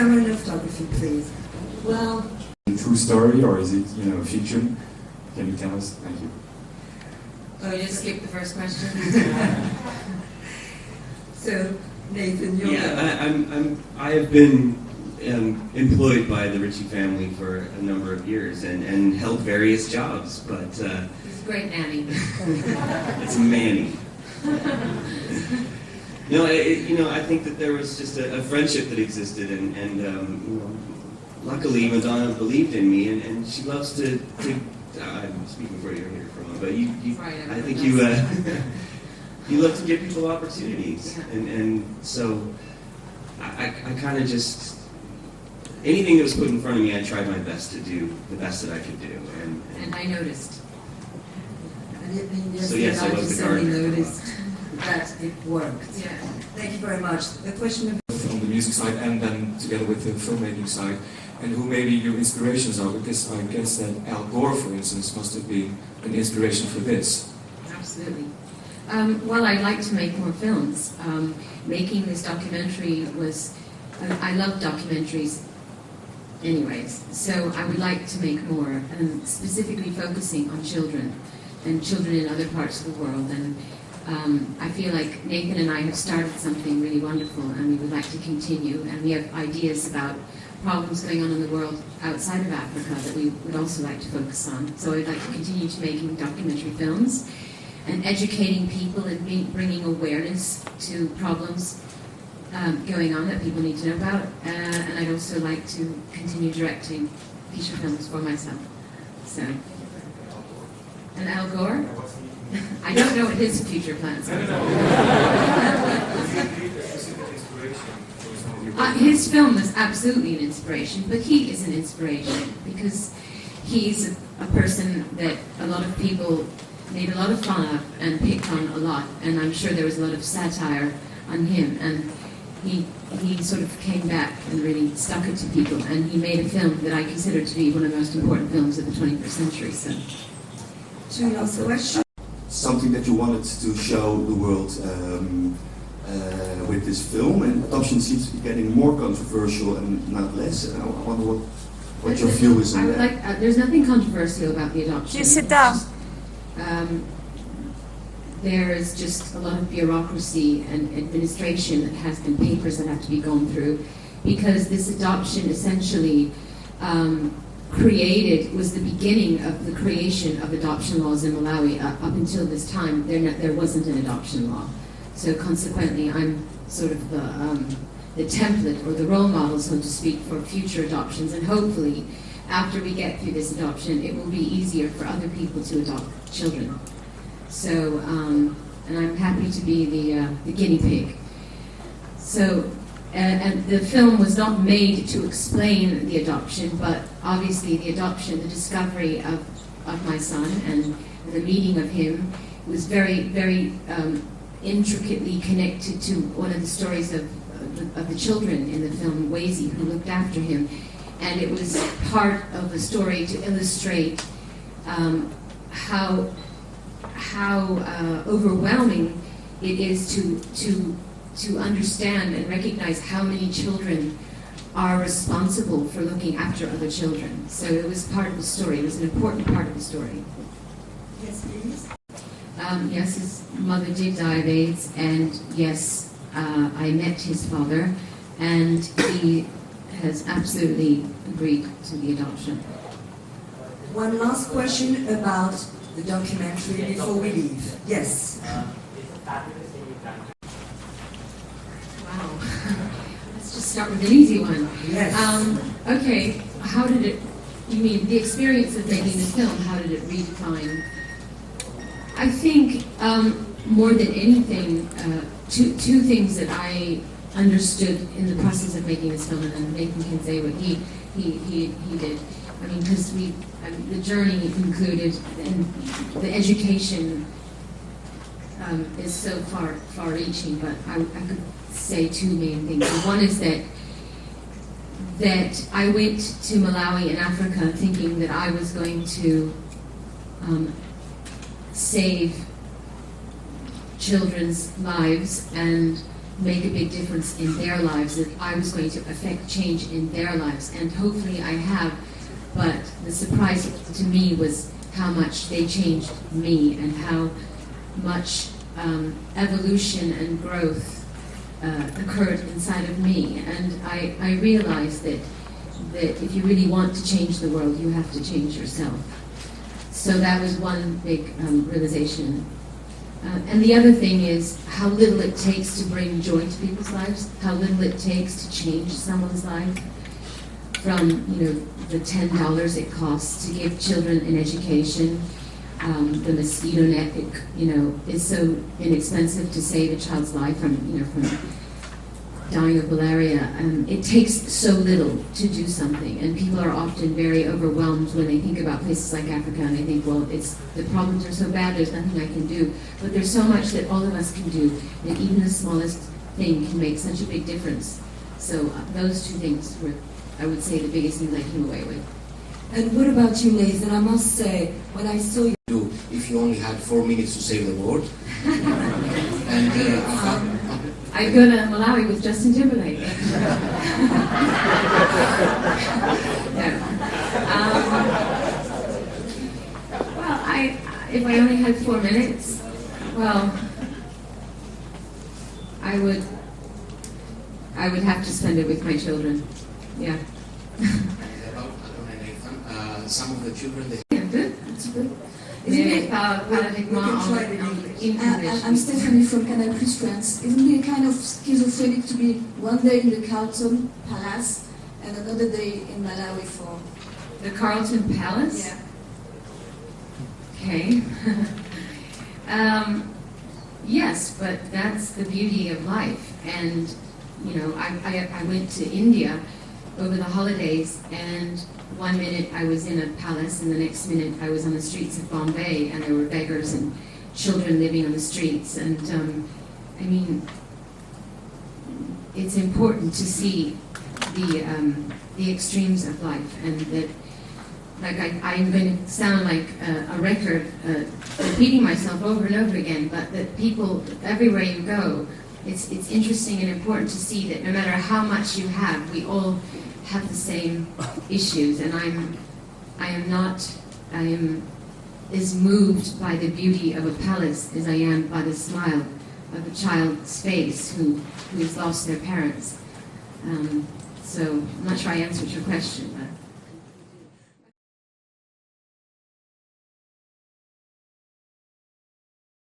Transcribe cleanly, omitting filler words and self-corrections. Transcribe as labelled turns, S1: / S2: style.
S1: camera and photography, please. Well,
S2: a true story, or is it, fiction? Can you tell us? Thank you.
S3: Oh, you just skipped the first question?
S1: So, Nathan, you're...
S4: Yeah, I have been employed by the Ritchie family for a number of years and held various jobs, but...
S3: He's a great nanny.
S4: It's Manny. No, I think that there was just a friendship that existed, and luckily Madonna believed in me, and she loves to I'm speaking for you here for a moment, but
S3: right,
S4: I think you you love to give people opportunities,
S3: yeah.
S4: and so I kind of just, anything that was put in front of me, I tried my best to do the best that I could do,
S3: and I noticed.
S4: So yes, I was the gardener.
S1: Noticed that it worked.
S3: Yeah.
S1: Thank you very much. The question
S2: On the music side and then together with the filmmaking side, and who maybe your inspirations are, because I guess that Al Gore, for instance, must have been an inspiration for this.
S3: Absolutely. Well, I'd like to make more films. Making this documentary was, I love documentaries anyways, so I would like to make more, and specifically focusing on children, and children in other parts of the world. And I feel like Nathan and I have started something really wonderful, and we would like to continue, and we have ideas about problems going on in the world outside of Africa that we would also like to focus on. So I'd like to continue to making documentary films and educating people and bringing awareness to problems going on that people need to know about. And I'd also like to continue directing feature films for myself. So, and Al Gore? I don't know what his future plans are. His film was absolutely an inspiration, but he is an inspiration because he's a person that a lot of people made a lot of fun of and picked on a lot, and I'm sure there was a lot of satire on him, and he sort of came back and really stuck it to people, and he made a film that I consider to be one of the most important films of the 21st century. So,
S1: Two last questions.
S5: Something that you wanted to show the world with this film, and adoption seems to be getting more controversial and not less. And I wonder what your view is on that.
S3: There's nothing controversial about the adoption.
S6: Just sit down.
S3: There is just a lot of bureaucracy and administration that has been papers that have to be gone through, because this adoption essentially was the beginning of the creation of adoption laws in Malawi. Up until this time, there wasn't an adoption law. So consequently, I'm sort of the template or the role model, so to speak, for future adoptions. And hopefully, after we get through this adoption, it will be easier for other people to adopt children. So, and I'm happy to be the guinea pig. So, and the film was not made to explain the adoption, but obviously the adoption, the discovery of my son and the meeting of him was very, very intricately connected to one of the stories of the children in the film, Wazy, who looked after him. And it was part of the story to illustrate how overwhelming it is to understand and recognize how many children are responsible for looking after other children. So it was part of the story. It was an important part of the story.
S1: Yes, please.
S3: Yes, his mother did die of AIDS, and yes, I met his father, and he has absolutely agreed to the adoption.
S1: One last question about the documentary before we leave. Yes.
S3: Wow. Let's just start with an easy one.
S1: Yes.
S3: Okay, how did it, you mean the experience of making the film, how did it redefine? I think more than anything, two things that I understood in the process of making this film, and then Nathan can say what he did. I mean, because the journey included, and the education is so far-reaching, but I could say two main things. One is that I went to Malawi in Africa thinking that I was going to save children's lives and make a big difference in their lives, that I was going to affect change in their lives, and hopefully I have. But the surprise to me was how much they changed me, and how much evolution and growth occurred inside of me. And I realized that if you really want to change the world, you have to change yourself. So that was one big realization. And the other thing is how little it takes to bring joy to people's lives, how little it takes to change someone's life. From, you know, the $10 it costs to give children an education, the mosquito net, is so inexpensive to save a child's life from dying of malaria. It takes so little to do something, and people are often very overwhelmed when they think about places like Africa, and they think, well, the problems are so bad, there's nothing I can do. But there's so much that all of us can do, that even the smallest thing can make such a big difference. So those two things were, I would say, the biggest things I came away with.
S1: And what about you, Nathan? I must say, when I saw you...
S6: If you only had 4 minutes to save the world. And
S3: I'd go to Malawi with Justin Timberlake. No. Well, if I only had 4 minutes, well, I would have to spend it with my children. Yeah.
S6: About Madonna and Nathan, some of the children, they...
S3: Yeah, good. That's good. Isn't it
S7: I'm Stephanie from Canal Plus France. Isn't it kind of schizophrenic to be one day in the Carlton Palace and another day in Malawi for...
S3: The Carlton Palace?
S7: Yeah.
S3: Okay. Yes, but that's the beauty of life. And, you know, I went to India over the holidays, and one minute I was in a palace, and the next minute I was on the streets of Bombay, and there were beggars and children living on the streets. And I mean, it's important to see the extremes of life, and that, like, I'm going to sound like a record, repeating myself over and over again, but that people, everywhere you go, it's interesting and important to see that no matter how much you have, we all have the same issues, and I am as moved by the beauty of a palace as I am by the smile of a child's face who's lost their parents. So I'm not sure I answered your question, but.